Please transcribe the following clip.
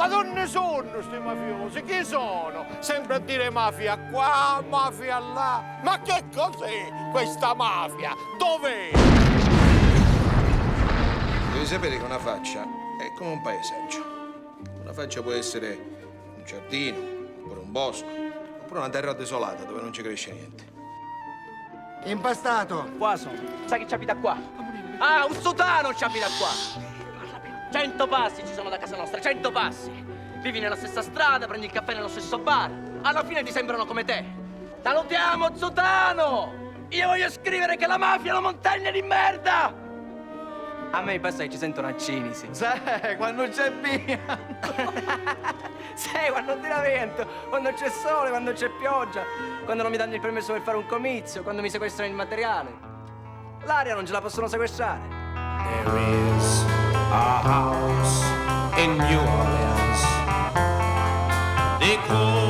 Ma donne sono sti mafiosi? Chi sono? Sempre a dire mafia qua, mafia là. Ma che cos'è questa mafia? Dov'è? Devi sapere che una faccia è come un paesaggio. Una faccia può essere un giardino, oppure un bosco, oppure una terra desolata dove non ci cresce niente. Impastato. Qua sono. Sai che ci abita qua? Ah, un sotano ci abita qua. 100 passi ci sono da casa nostra, 100 passi. Vivi nella stessa strada, prendi il caffè nello stesso bar. Alla fine ti sembrano come te. Salutiamo, Zotano! Io voglio scrivere che la mafia è una montagna di merda! A me passa che ci sentono a Cinisi. Sai, quando c'è via. Sai, quando tira vento, quando c'è sole, quando c'è pioggia, quando non mi danno il permesso per fare un comizio, quando mi sequestrano il materiale. L'aria non ce la possono sequestrare. There is a house in New Orleans. They call